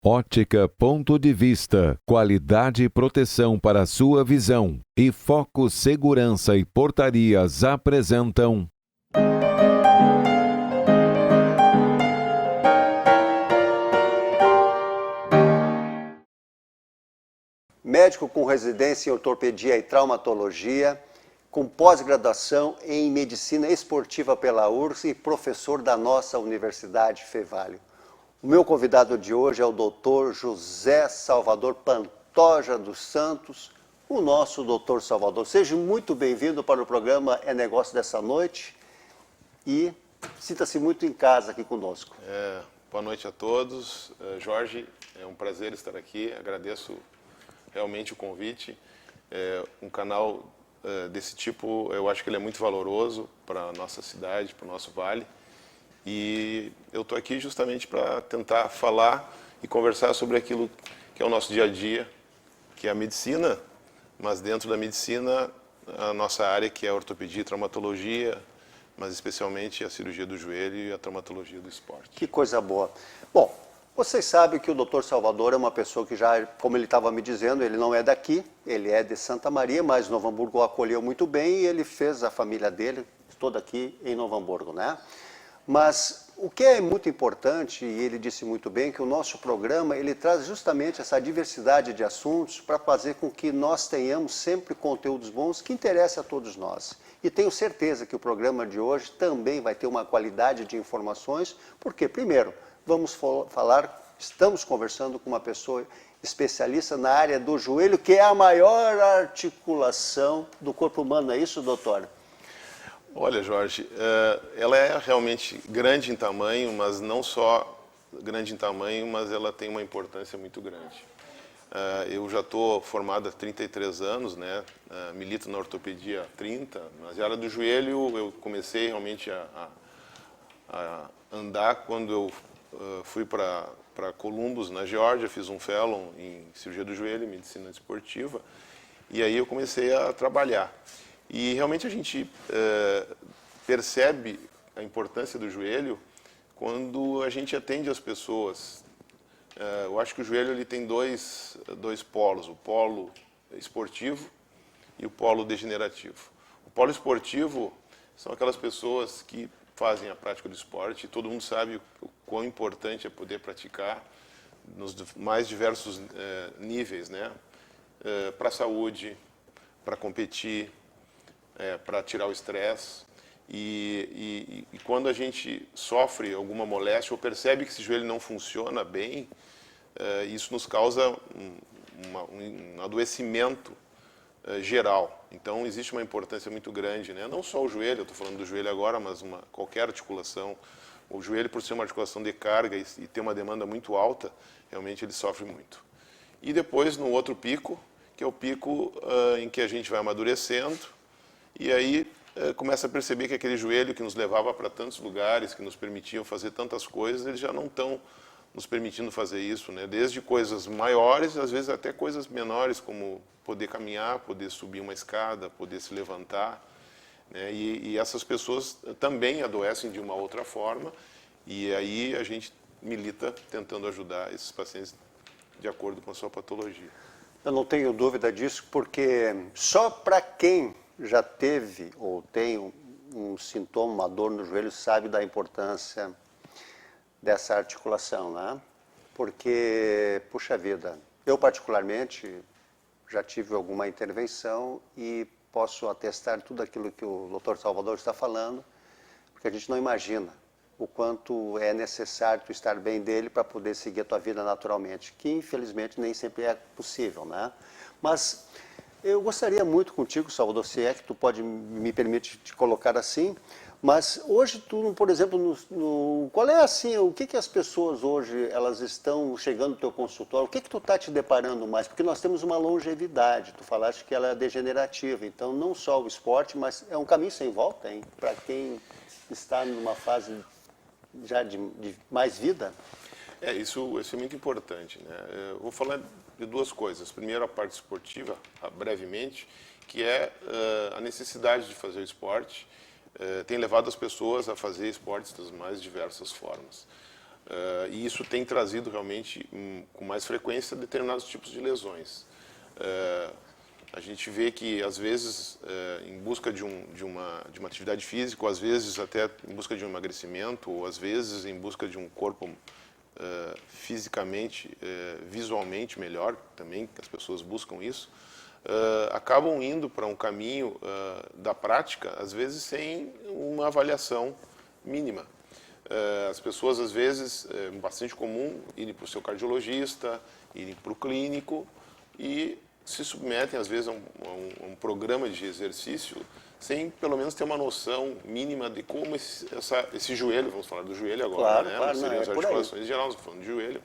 Ótica Ponto de Vista, qualidade e proteção para a sua visão. E Foco Segurança e Portarias apresentam... Médico com residência em ortopedia e traumatologia, com pós-graduação em medicina esportiva pela URSS e professor da nossa Universidade Fevalho. O meu convidado de hoje é o Dr. José Salvador Pantoja dos Santos, o nosso Dr. Salvador. Seja muito bem-vindo para o programa É Negócio dessa noite e sinta-se muito em casa aqui conosco. Boa noite a todos. Jorge, é um prazer estar aqui, agradeço realmente o convite. Um canal desse tipo, eu acho que ele é muito valoroso para a nossa cidade, para o nosso vale. E eu estou aqui justamente para tentar falar e conversar sobre aquilo que é o nosso dia a dia, que é a medicina, mas dentro da medicina, a nossa área que é a ortopedia e traumatologia, mas especialmente a cirurgia do joelho e a traumatologia do esporte. Que coisa boa. Bom, vocês sabem que o Dr. Salvador é uma pessoa que já, como ele estava me dizendo, ele não é daqui, ele é de Santa Maria, mas Novo Hamburgo o acolheu muito bem e ele fez a família dele toda aqui em Novo Hamburgo, né? Mas o que é muito importante, e ele disse muito bem, que o nosso programa ele traz justamente essa diversidade de assuntos para fazer com que nós tenhamos sempre conteúdos bons que interessem a todos nós. E tenho certeza que o programa de hoje também vai ter uma qualidade de informações, porque, primeiro, estamos conversando com uma pessoa especialista na área do joelho, que é a maior articulação do corpo humano, não é isso, doutor? Olha, Jorge, ela é realmente grande em tamanho, mas não só grande em tamanho, mas ela tem uma importância muito grande. Eu já estou formado há 33 anos, né? Milito na ortopedia há 30, mas a área do joelho eu comecei realmente a andar quando eu fui para Columbus, na Geórgia, fiz um fellow em cirurgia do joelho e medicina esportiva, e aí eu comecei a trabalhar. E realmente a gente percebe a importância do joelho quando a gente atende as pessoas. Eu acho que o joelho ele tem dois polos, o polo esportivo e o polo degenerativo. O polo esportivo são aquelas pessoas que fazem a prática do esporte, e todo mundo sabe o quão importante é poder praticar nos mais diversos níveis, né? Para a saúde, para competir, para tirar o estresse. E quando a gente sofre alguma moléstia ou percebe que esse joelho não funciona bem, isso nos causa um adoecimento geral. Então existe uma importância muito grande, né? Não só o joelho, eu estou falando do joelho agora, mas qualquer articulação. O joelho, por ser uma articulação de carga e ter uma demanda muito alta, realmente ele sofre muito. E depois, no outro pico, que é o pico em que a gente vai amadurecendo, e aí começa a perceber que aquele joelho que nos levava para tantos lugares, que nos permitiam fazer tantas coisas, eles já não estão nos permitindo fazer isso, né? Desde coisas maiores, às vezes até coisas menores, como poder caminhar, poder subir uma escada, poder se levantar, né? E essas pessoas também adoecem de uma outra forma, e aí a gente milita tentando ajudar esses pacientes de acordo com a sua patologia. Eu não tenho dúvida disso, porque só para quem já teve ou tem um sintoma, uma dor no joelho, sabe da importância dessa articulação, né? Porque, puxa vida, eu particularmente já tive alguma intervenção e posso atestar tudo aquilo que o Dr. Salvador está falando, porque a gente não imagina o quanto é necessário tu estar bem dele para poder seguir a tua vida naturalmente, que infelizmente nem sempre é possível, né? Mas eu gostaria muito contigo, Salvador, se é que tu pode me permitir te colocar assim, mas hoje tu, por exemplo, qual é assim, o que as pessoas hoje, elas estão chegando no teu consultório, o que tu está te deparando mais? Porque nós temos uma longevidade, tu falaste que ela é degenerativa, então não só o esporte, mas é um caminho sem volta, hein? Para quem está numa fase já de mais vida. Isso é muito importante, né? Eu vou falar de duas coisas. Primeiro, a parte esportiva, brevemente, que é a necessidade de fazer o esporte. Tem levado as pessoas a fazer esportes das mais diversas formas. E isso tem trazido realmente com mais frequência determinados tipos de lesões. A gente vê que, às vezes, em busca de uma atividade física, ou às vezes até em busca de um emagrecimento, ou às vezes em busca de um corpo fisicamente, visualmente melhor, também, que as pessoas buscam isso, acabam indo para um caminho da prática, às vezes sem uma avaliação mínima. As pessoas, às vezes, é bastante comum irem para o seu cardiologista, irem para o clínico e se submetem, às vezes, a um programa de exercício sem, pelo menos, ter uma noção mínima de como esse joelho, vamos falar do joelho agora, claro, né? Claro, Mas seriam as articulações em geral, nós estamos falando de joelho,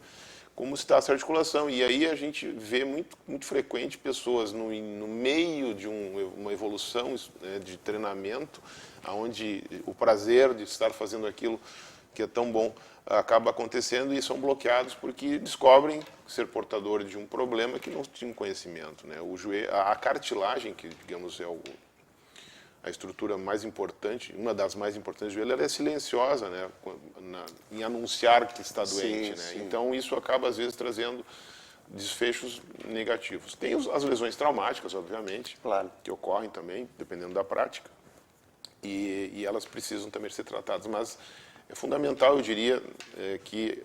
como está essa articulação. E aí a gente vê muito frequente pessoas no meio de uma evolução de treinamento, onde o prazer de estar fazendo aquilo que é tão bom acaba acontecendo e são bloqueados porque descobrem ser portador de um problema que não tinham conhecimento, né? O joelho, a cartilagem, que digamos é a estrutura mais importante, uma das mais importantes do joelho, ela é silenciosa, né? Em anunciar que está doente, né? Então isso acaba às vezes trazendo desfechos negativos. Tem as lesões traumáticas, obviamente, claro, que ocorrem também, dependendo da prática, e elas precisam também ser tratadas, mas é fundamental, eu diria, que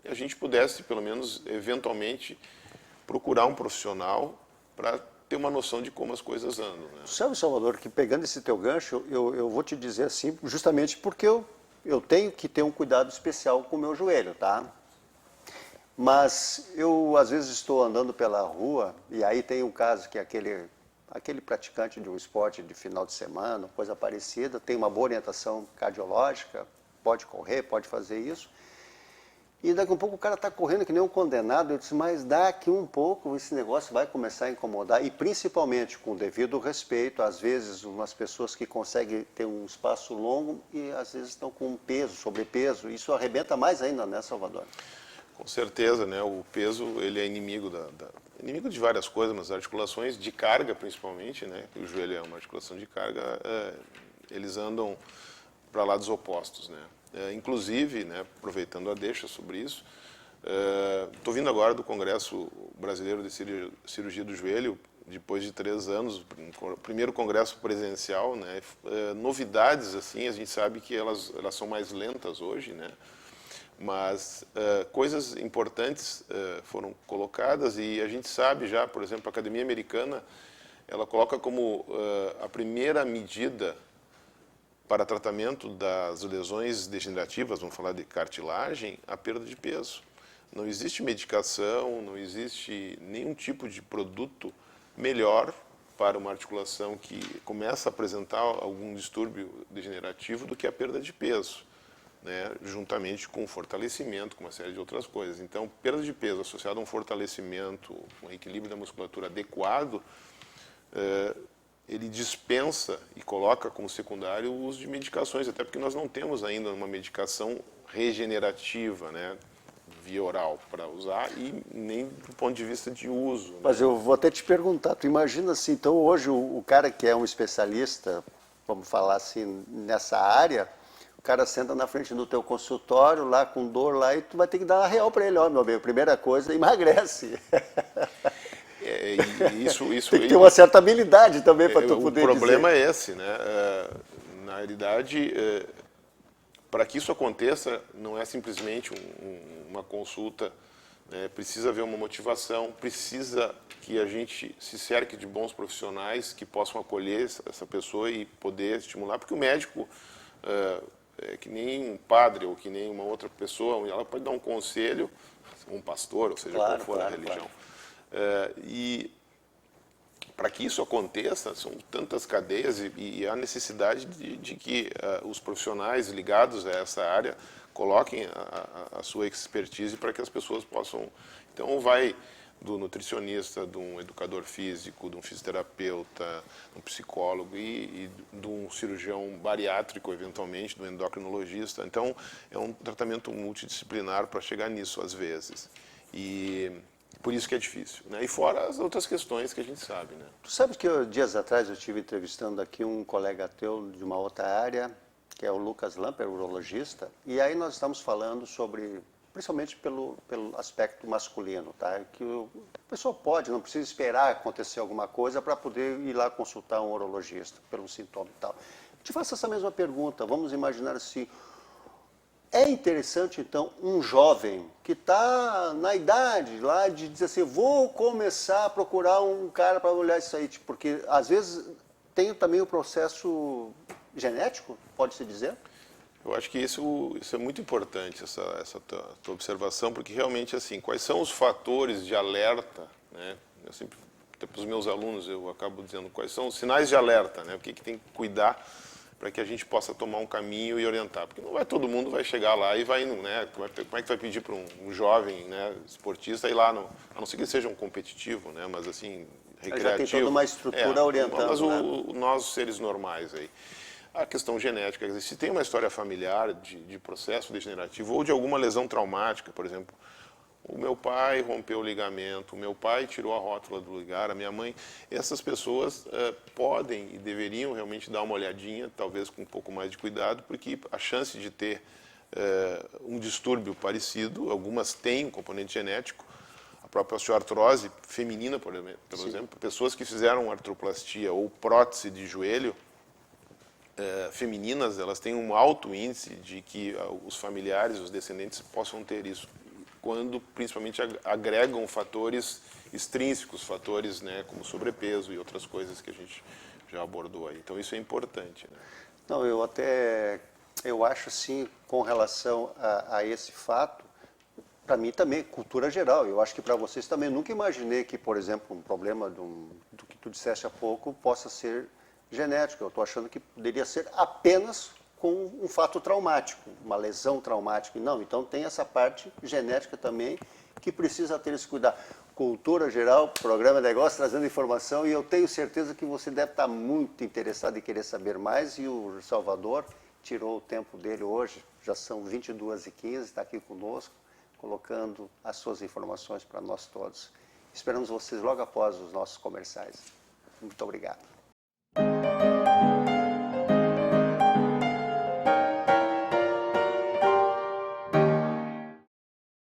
a gente pudesse, pelo menos, eventualmente, procurar um profissional para ter uma noção de como as coisas andam, né? Sabe, Salvador, que pegando esse teu gancho, eu vou te dizer assim, justamente porque eu tenho que ter um cuidado especial com o meu joelho, tá? Mas eu, às vezes, estou andando pela rua e aí tem um caso que é aquele praticante de um esporte de final de semana, coisa parecida, tem uma boa orientação cardiológica, pode correr, pode fazer isso. E daqui a um pouco o cara está correndo que nem um condenado. Eu disse, mas daqui um pouco esse negócio vai começar a incomodar. E principalmente com o devido respeito, às vezes umas pessoas que conseguem ter um espaço longo e às vezes estão com peso, sobrepeso. Isso arrebenta mais ainda, né, Salvador? Com certeza, né? O peso ele é inimigo inimigo de várias coisas, mas as articulações de carga, principalmente, né? O joelho é uma articulação de carga, eles andam para lados opostos, né? Inclusive, né, aproveitando a deixa sobre isso, estou vindo agora do Congresso Brasileiro de Cirurgia do Joelho, depois de 3 anos, o primeiro congresso presencial, né? Novidades, assim, a gente sabe que elas são mais lentas hoje, né? Mas coisas importantes foram colocadas e a gente sabe já, por exemplo, a Academia Americana, ela coloca como a primeira medida para tratamento das lesões degenerativas, vamos falar de cartilagem, a perda de peso. Não existe medicação, não existe nenhum tipo de produto melhor para uma articulação que começa a apresentar algum distúrbio degenerativo do que a perda de peso, né? Juntamente com o fortalecimento, com uma série de outras coisas. Então, perda de peso associada a um fortalecimento, um equilíbrio da musculatura adequado, ele dispensa e coloca como secundário o uso de medicações, até porque nós não temos ainda uma medicação regenerativa, né, via oral para usar e nem do ponto de vista de uso. Mas né? eu vou até te perguntar, tu imagina assim, então hoje o cara que é um especialista, vamos falar assim, nessa área, o cara senta na frente do teu consultório lá com dor lá e tu vai ter que dar uma real para ele, ó, meu bem, primeira coisa, emagrece. Isso tem que ter uma certa habilidade também para tu poder dizer. O problema é esse, né? Na realidade, para que isso aconteça, não é simplesmente uma consulta, né? Precisa haver uma motivação, precisa que a gente se cerque de bons profissionais que possam acolher essa pessoa e poder estimular, porque o médico, é que nem um padre ou que nem uma outra pessoa, ela pode dar um conselho, um pastor, ou seja, qual for a religião. Claro. E para que isso aconteça, são tantas cadeias e há necessidade de que os profissionais ligados a essa área coloquem a sua expertise para que as pessoas possam... Então, vai do nutricionista, de um educador físico, de um fisioterapeuta, de um psicólogo e de um cirurgião bariátrico, eventualmente, de um endocrinologista. Então, é um tratamento multidisciplinar para chegar nisso, às vezes. E por isso que é difícil, né? E fora as outras questões que a gente sabe, né? Tu sabe que dias atrás eu estive entrevistando aqui um colega teu de uma outra área que é o Lucas Lamper, urologista, e aí nós estamos falando sobre, principalmente pelo aspecto masculino, tá? Que a pessoa pode, não precisa esperar acontecer alguma coisa para poder ir lá consultar um urologista pelo sintoma e tal. Te faço essa mesma pergunta, vamos imaginar assim, é interessante então um jovem que está na idade lá de dizer assim, vou começar a procurar um cara para olhar isso aí, porque às vezes tem também o processo genético, pode-se dizer? Eu acho que isso é muito importante, essa tua observação, porque realmente, assim, quais são os fatores de alerta, né? Eu sempre, até para os meus alunos, eu acabo dizendo quais são os sinais de alerta, né? O que tem que cuidar para que a gente possa tomar um caminho e orientar. Porque não vai todo mundo vai chegar lá e vai, né? Como é que vai pedir para um jovem, né, esportista ir lá, a não ser que ele seja um competitivo, né? Mas assim, recreativo. Já tem toda uma estrutura orientando, mas né? nós, seres normais aí. A questão genética, quer dizer, se tem uma história familiar de processo degenerativo ou de alguma lesão traumática, por exemplo, o meu pai rompeu o ligamento, o meu pai tirou a rótula do lugar, a minha mãe, essas pessoas podem e deveriam realmente dar uma olhadinha, talvez com um pouco mais de cuidado, porque a chance de ter um distúrbio parecido, algumas têm um componente genético, a própria osteoartrose feminina, por exemplo, pessoas que fizeram artroplastia ou prótese de joelho, femininas, elas têm um alto índice de que os familiares, os descendentes possam ter isso, quando principalmente agregam fatores extrínsecos, fatores, né, como sobrepeso e outras coisas que a gente já abordou aí. Então isso é importante, né? Não, eu acho assim, com relação a esse fato, para mim também, cultura geral. Eu acho que para vocês também, nunca imaginei que, por exemplo, um problema do que tu disseste há pouco possa ser genético. Eu estou achando que poderia ser apenas com um fato traumático, uma lesão traumática. Não, então tem essa parte genética também que precisa ter esse cuidado. Cultura geral, programa Negócio, trazendo informação, e eu tenho certeza que você deve estar muito interessado em querer saber mais, e o Salvador tirou o tempo dele hoje, já são 22h15, está aqui conosco, colocando as suas informações para nós todos. Esperamos vocês logo após os nossos comerciais. Muito obrigado.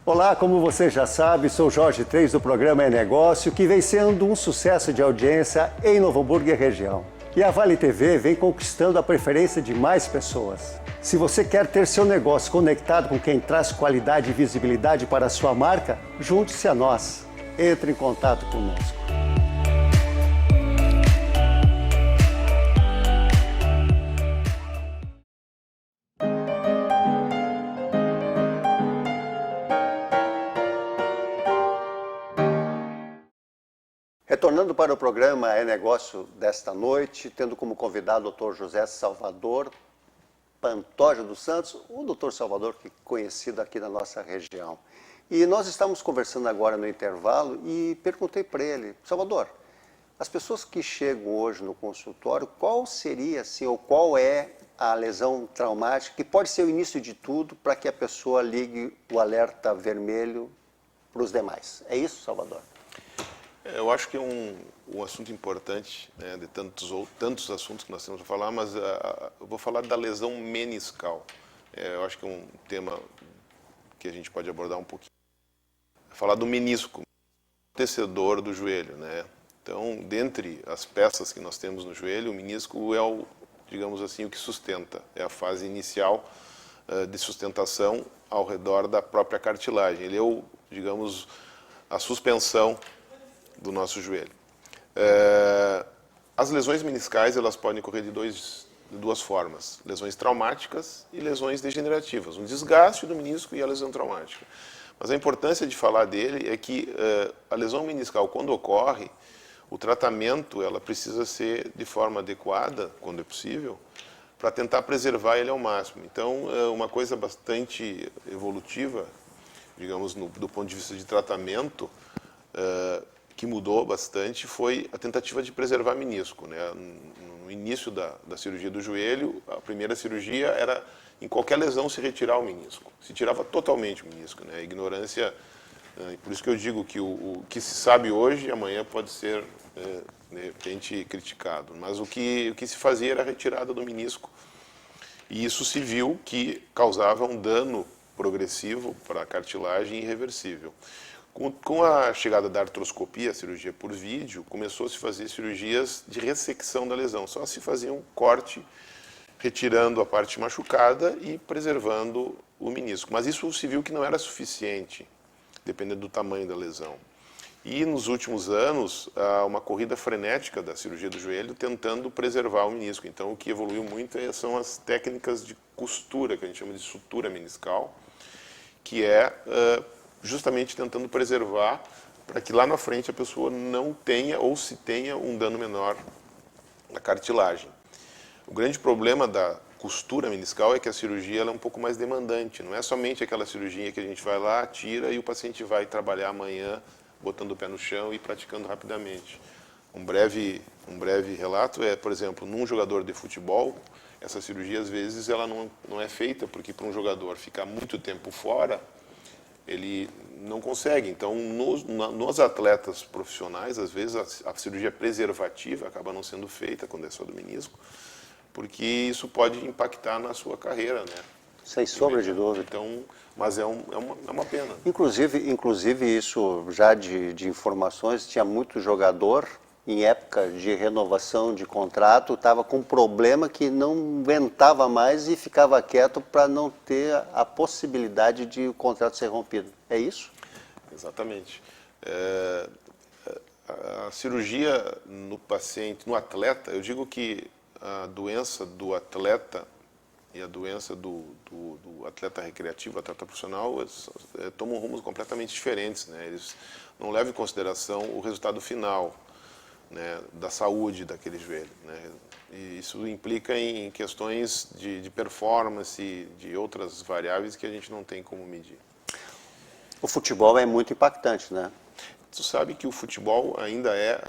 Olá, como você já sabe, sou Jorge 3 do programa É Negócio, que vem sendo um sucesso de audiência em Novo Hamburgo e região. E a Vale TV vem conquistando a preferência de mais pessoas. Se você quer ter seu negócio conectado com quem traz qualidade e visibilidade para a sua marca, junte-se a nós. Entre em contato conosco. Retornando para o programa É Negócio desta noite, tendo como convidado o Dr. José Salvador Pantoja dos Santos, o Dr. Salvador, que é conhecido aqui na nossa região. E nós estamos conversando agora no intervalo e perguntei para ele, Salvador, as pessoas que chegam hoje no consultório, qual seria, assim, ou qual é a lesão traumática, que pode ser o início de tudo para que a pessoa ligue o alerta vermelho para os demais? É isso, Salvador? Eu acho que é um assunto importante, né, de tantos assuntos que nós temos a falar, mas eu vou falar da lesão meniscal. Eu acho que é um tema que a gente pode abordar um pouquinho. Falar do menisco, amortecedor do joelho, né? Então, dentre as peças que nós temos no joelho, o menisco é digamos assim, o que sustenta. É a fase inicial de sustentação ao redor da própria cartilagem. Ele é digamos, a suspensão do nosso joelho. As lesões meniscais, elas podem ocorrer de duas formas: lesões traumáticas e lesões degenerativas, um desgaste do menisco e a lesão traumática. Mas a importância de falar dele é que a lesão meniscal, quando ocorre, o tratamento ela precisa ser de forma adequada, quando é possível, para tentar preservar ele ao máximo. Então, uma coisa bastante evolutiva, digamos, do ponto de vista de tratamento, que mudou bastante foi a tentativa de preservar menisco, né? No início da cirurgia do joelho, a primeira cirurgia era, em qualquer lesão, se retirar o menisco. Se tirava totalmente o menisco, né? A ignorância, por isso que eu digo que o que se sabe hoje, amanhã pode ser, de repente, criticado. Mas o que se fazia era a retirada do menisco. E isso se viu que causava um dano progressivo para a cartilagem irreversível. Com a chegada da artroscopia, a cirurgia por vídeo, começou a se fazer cirurgias de ressecção da lesão. Só se fazia um corte, retirando a parte machucada e preservando o menisco. Mas isso se viu que não era suficiente, dependendo do tamanho da lesão. E nos últimos anos, há uma corrida frenética da cirurgia do joelho tentando preservar o menisco. Então, o que evoluiu muito são as técnicas de costura, que a gente chama de sutura meniscal, que é justamente tentando preservar para que lá na frente a pessoa não tenha ou se tenha um dano menor na cartilagem. O grande problema da costura meniscal é que a cirurgia ela é um pouco mais demandante. Não é somente aquela cirurgia que a gente vai lá, tira e o paciente vai trabalhar amanhã botando o pé no chão e praticando rapidamente. Um breve relato é, por exemplo, num jogador de futebol, essa cirurgia às vezes ela não é feita porque para um jogador ficar muito tempo fora, ele não consegue. Então, nos atletas profissionais, às vezes a cirurgia preservativa acaba não sendo feita quando é só do menisco, porque isso pode impactar na sua carreira, né? Sem sombra de dúvida. Então, mas é uma pena. Inclusive isso já de informações, tinha muito jogador em época de renovação de contrato, estava com um problema que não aguentava mais e ficava quieto para não ter a possibilidade de o contrato ser rompido. É isso? Exatamente. A cirurgia no paciente, no atleta, eu digo que a doença do atleta e a doença do atleta recreativo, atleta profissional, tomam rumos completamente diferentes, né? Eles não levam em consideração o resultado final, né, da saúde daquele joelho, né? E isso implica em questões de performance, de outras variáveis que a gente não tem como medir. O futebol é muito impactante, né? Tu sabe que o futebol ainda é,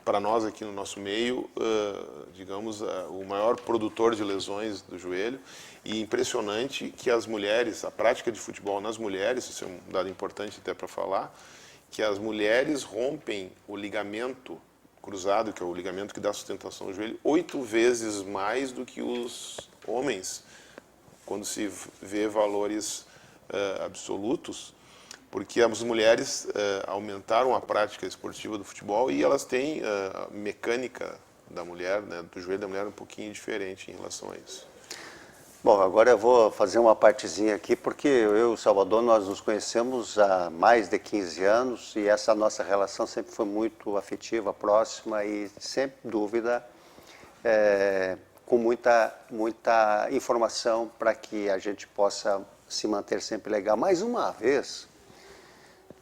para nós aqui no nosso meio, digamos, o maior produtor de lesões do joelho, e impressionante que as mulheres, a prática de futebol nas mulheres, isso é um dado importante até para falar, que as mulheres rompem o ligamento cruzado, que é o ligamento que dá sustentação ao joelho, 8 vezes mais do que os homens, quando se vê valores absolutos, porque as mulheres aumentaram a prática esportiva do futebol e elas têm a mecânica da mulher, né, do joelho da mulher um pouquinho diferente em relação a isso. Bom, agora eu vou fazer uma partezinha aqui, porque eu e o Salvador, nós nos conhecemos há mais de 15 anos e essa nossa relação sempre foi muito afetiva, próxima e, sem dúvida, com muita informação para que a gente possa se manter sempre legal. Mais uma vez,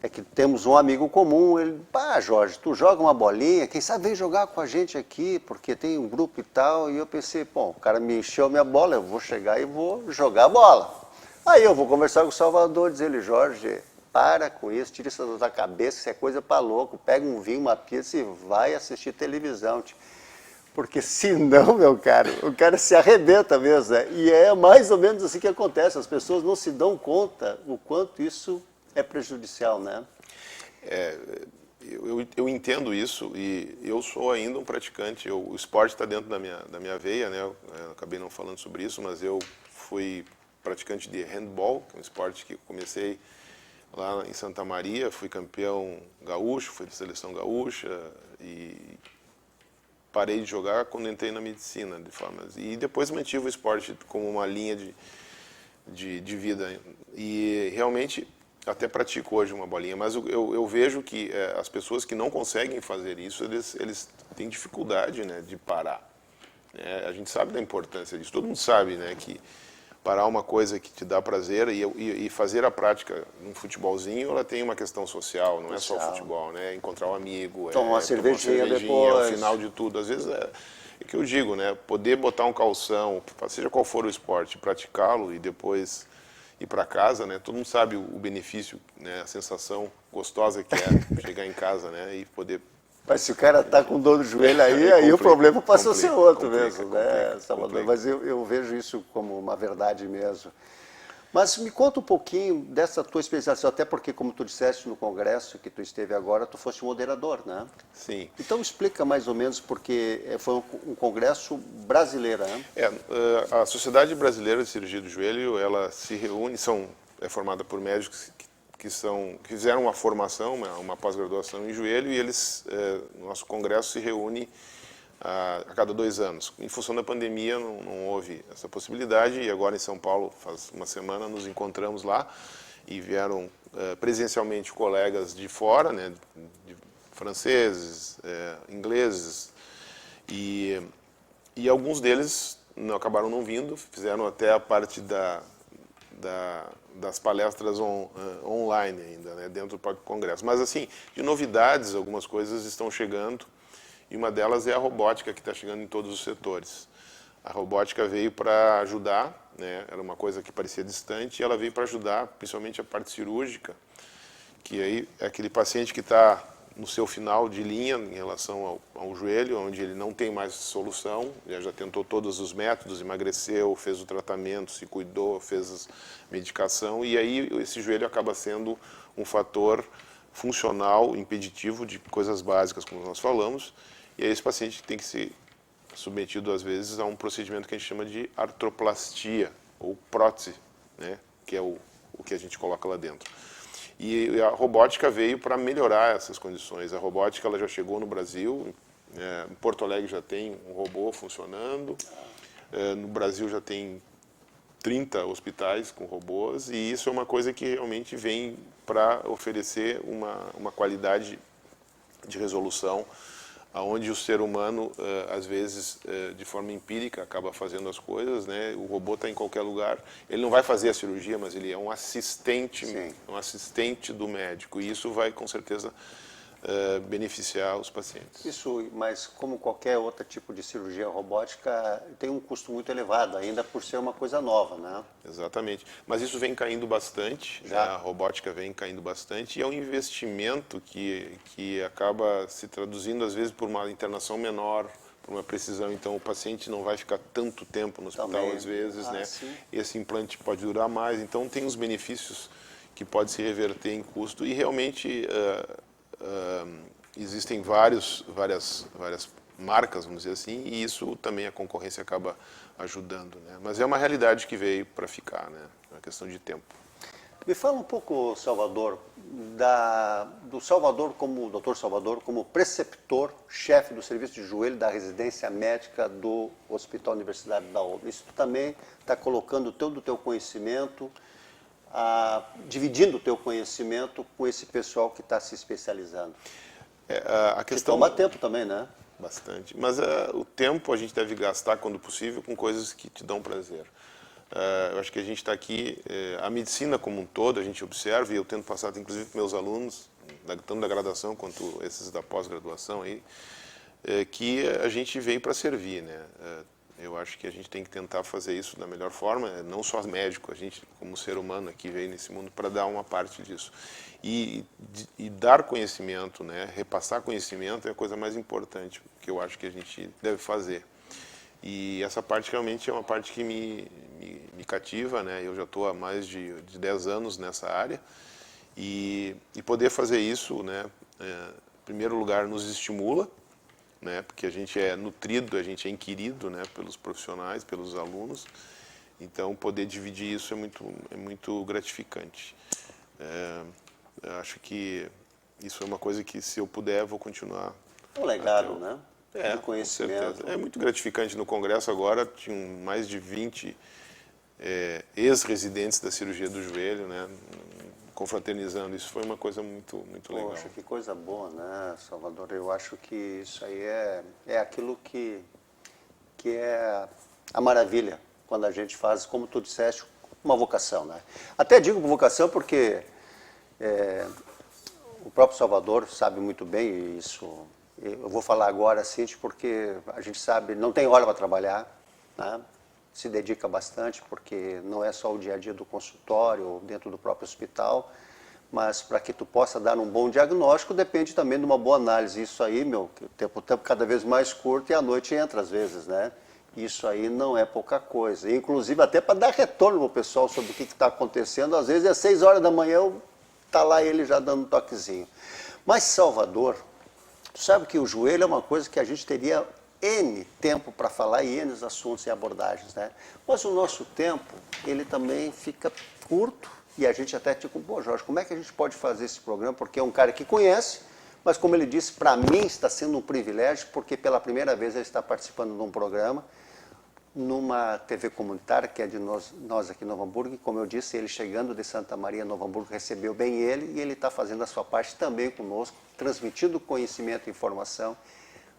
é que temos um amigo comum, ele, Jorge, tu joga uma bolinha, quem sabe vem jogar com a gente aqui, porque tem um grupo e tal, e eu pensei, bom, o cara me encheu a minha bola, eu vou chegar e vou jogar a bola. Aí eu vou conversar com o Salvador, dizer ele, Jorge, para com isso, tira isso da tua cabeça, isso é coisa para louco, pega um vinho, uma pizza e vai assistir televisão, porque senão, meu cara, o cara se arrebenta mesmo, né? E é mais ou menos assim que acontece, as pessoas não se dão conta o quanto isso é prejudicial, né? Eu entendo isso e eu sou ainda um praticante. O esporte está dentro da minha veia, né? Eu acabei não falando sobre isso, mas eu fui praticante de handball, que é um esporte que eu comecei lá em Santa Maria, fui campeão gaúcho, fui da seleção gaúcha e parei de jogar quando entrei na medicina, de forma, e depois mantive o esporte como uma linha de vida e realmente até pratico hoje uma bolinha, mas eu vejo que as pessoas que não conseguem fazer isso, eles têm dificuldade, né, de parar. A gente sabe da importância disso, todo mundo sabe, né, que parar uma coisa que te dá prazer e fazer a prática num futebolzinho, ela tem uma questão social, não é só o futebol, né, encontrar um amigo, tomar uma cervejinha depois. É o final de tudo, às vezes é que eu digo, né, poder botar um calção, seja qual for o esporte, praticá-lo e depois ir para casa, né? Todo mundo sabe o benefício, né? A sensação gostosa que é chegar em casa, né? E poder... Mas se o cara tá com dor no joelho aí o problema passa a ser outro mesmo, né, Salvador? Mas eu vejo isso como uma verdade mesmo. Mas me conta um pouquinho dessa tua especialização, até porque, como tu disseste no congresso que tu esteve agora, tu foste moderador, né? Sim. Então explica mais ou menos, porque foi um congresso brasileiro, né? A Sociedade Brasileira de Cirurgia do Joelho, ela se reúne, é formada por médicos que fizeram uma formação, uma pós-graduação em joelho, e nosso congresso se reúne a cada 2 anos. Em função da pandemia não houve essa possibilidade, e agora em São Paulo, faz uma semana, nos encontramos lá e vieram presencialmente colegas de fora, né, de franceses, ingleses, e alguns deles acabaram não vindo, fizeram até a parte das palestras online ainda, né, dentro do próprio congresso. Mas assim, de novidades, algumas coisas estão chegando, e uma delas é a robótica, que está chegando em todos os setores. A robótica veio para ajudar, né, era uma coisa que parecia distante, e ela veio para ajudar, principalmente a parte cirúrgica, que aí é aquele paciente que está no seu final de linha em relação ao joelho, onde ele não tem mais solução, já tentou todos os métodos, emagreceu, fez o tratamento, se cuidou, fez medicação, e aí esse joelho acaba sendo um fator funcional, impeditivo de coisas básicas, como nós falamos, e aí esse paciente tem que ser submetido, às vezes, a um procedimento que a gente chama de artroplastia, ou prótese, né, que é o que a gente coloca lá dentro. E a robótica veio para melhorar essas condições. A robótica ela já chegou no Brasil, em Porto Alegre já tem um robô funcionando, no Brasil já tem 30 hospitais com robôs, e isso é uma coisa que realmente vem para oferecer uma qualidade de resolução, onde o ser humano, às vezes, de forma empírica, acaba fazendo as coisas, né? O robô está em qualquer lugar. Ele não vai fazer a cirurgia, mas ele é um assistente, do médico. E isso vai, com certeza, beneficiar os pacientes. Isso, mas como qualquer outro tipo de cirurgia robótica, tem um custo muito elevado, ainda por ser uma coisa nova, né? Exatamente. Mas isso vem caindo bastante, né? A robótica vem caindo bastante, e é um investimento que acaba se traduzindo, às vezes, por uma internação menor, por uma precisão. Então, o paciente não vai ficar tanto tempo no hospital, Também. às vezes, né? Sim. Esse implante pode durar mais. Então, tem os benefícios que pode se reverter em custo, e realmente existem várias marcas, vamos dizer assim, e isso também a concorrência acaba ajudando, né? Mas é uma realidade que veio para ficar, né? É uma questão de tempo. Me fala um pouco, Salvador, do Salvador como Dr. Salvador, como preceptor, chefe do serviço de joelho da residência médica do Hospital Universitário da UFRGS. Isso também está colocando todo o teu conhecimento, dividindo o teu conhecimento com esse pessoal que está se especializando. A questão toma tempo também, né? Bastante. Mas o tempo a gente deve gastar, quando possível, com coisas que te dão prazer. Eu acho que a gente está aqui, a medicina como um todo, a gente observa, e eu tento passar, inclusive, para meus alunos, tanto da graduação quanto esses da pós-graduação, que a gente veio para servir, né? Eu acho que a gente tem que tentar fazer isso da melhor forma, não só médico, a gente, como ser humano aqui, veio nesse mundo para dar uma parte disso. E dar conhecimento, né? Repassar conhecimento é a coisa mais importante que eu acho que a gente deve fazer. E essa parte realmente é uma parte que me cativa, né? Eu já estou há mais de 10 anos nessa área, e poder fazer isso, né? Em primeiro lugar, nos estimula, né? Porque a gente é nutrido, a gente é inquirido, né? Pelos profissionais, pelos alunos. Então, poder dividir isso é muito gratificante. Eu acho que isso é uma coisa que, se eu puder, vou continuar. Um legado, né? De conhecimento. Com certeza. É muito gratificante. No Congresso agora tinham mais de 20 ex-residentes da cirurgia do joelho, né? Confraternizando. Isso foi uma coisa muito legal. Poxa, que coisa boa, né, Salvador? Eu acho que isso aí é aquilo que é a maravilha, quando a gente faz, como tu disseste, uma vocação, né? Até digo vocação porque o próprio Salvador sabe muito bem isso. Eu vou falar agora, Cinti, porque a gente sabe, não tem hora para trabalhar, né? Se dedica bastante, porque não é só o dia a dia do consultório ou dentro do próprio hospital, mas para que tu possa dar um bom diagnóstico depende também de uma boa análise. Isso aí, o tempo cada vez mais curto, e a noite entra às vezes, né? Isso aí não é pouca coisa. Inclusive até para dar retorno para o pessoal sobre o que está acontecendo. Às vezes às 6 horas da manhã está lá ele já dando um toquezinho. Mas Salvador, tu sabe que o joelho é uma coisa que a gente teria N tempo para falar e N assuntos e abordagens, né? Mas o nosso tempo, ele também fica curto e a gente até tipo, pô Jorge, como é que a gente pode fazer esse programa? Porque é um cara que conhece, mas como ele disse, para mim está sendo um privilégio, porque pela primeira vez ele está participando de um programa numa TV comunitária, que é de nós aqui em Novo Hamburgo, e como eu disse, ele chegando de Santa Maria, Novo Hamburgo, recebeu bem ele, e ele está fazendo a sua parte também conosco, transmitindo conhecimento e informação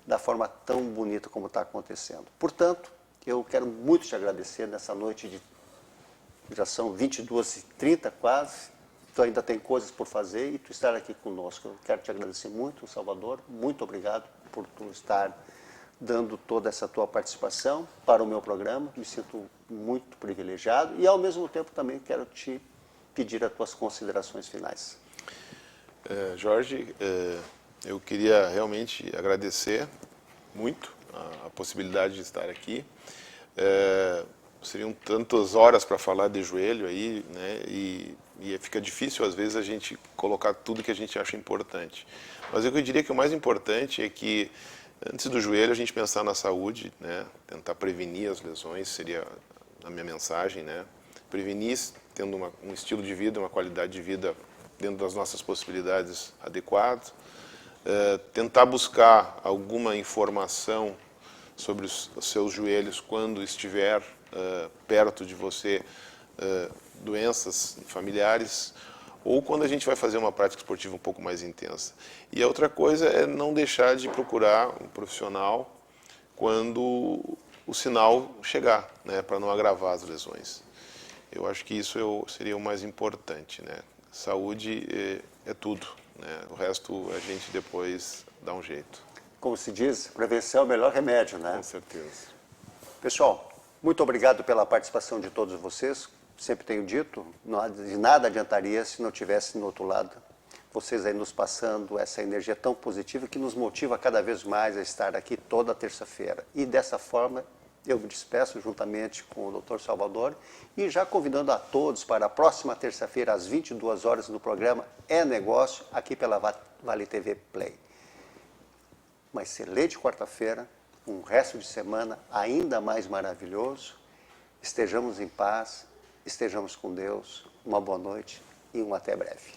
da forma tão bonita como está acontecendo. Portanto, eu quero muito te agradecer nessa noite de... Já são 22h30 quase, tu ainda tem coisas por fazer e tu estar aqui conosco. Eu quero te agradecer muito, Salvador, muito obrigado por tu estar dando toda essa tua participação para o meu programa. Me sinto muito privilegiado e, ao mesmo tempo, também quero te pedir as tuas considerações finais. Jorge, eu queria realmente agradecer muito a possibilidade de estar aqui. Seriam tantas horas para falar de joelho aí, né? E fica difícil, às vezes, a gente colocar tudo que a gente acha importante. Mas eu diria que o mais importante é que, antes do joelho, a gente pensar na saúde, né? Tentar prevenir as lesões, seria a minha mensagem, né? Prevenir tendo um estilo de vida, uma qualidade de vida dentro das nossas possibilidades adequado. Tentar buscar alguma informação sobre os seus joelhos quando estiver perto de você, doenças familiares, ou quando a gente vai fazer uma prática esportiva um pouco mais intensa. E a outra coisa é não deixar de procurar um profissional quando o sinal chegar, né, para não agravar as lesões. Eu acho que isso seria o mais importante, né? Saúde é tudo, né? O resto a gente depois dá um jeito. Como se diz, prevenção é o melhor remédio, né? Com certeza. Pessoal, muito obrigado pela participação de todos vocês. Sempre tenho dito, de nada adiantaria se não tivesse no outro lado vocês aí nos passando essa energia tão positiva que nos motiva cada vez mais a estar aqui toda terça-feira. E dessa forma eu me despeço juntamente com o Dr. Salvador e já convidando a todos para a próxima terça-feira às 22 horas no programa É Negócio, aqui pela Vale TV Play. Uma excelente quarta-feira, um resto de semana ainda mais maravilhoso. Estejamos em paz, estejamos com Deus, uma boa noite e um até breve.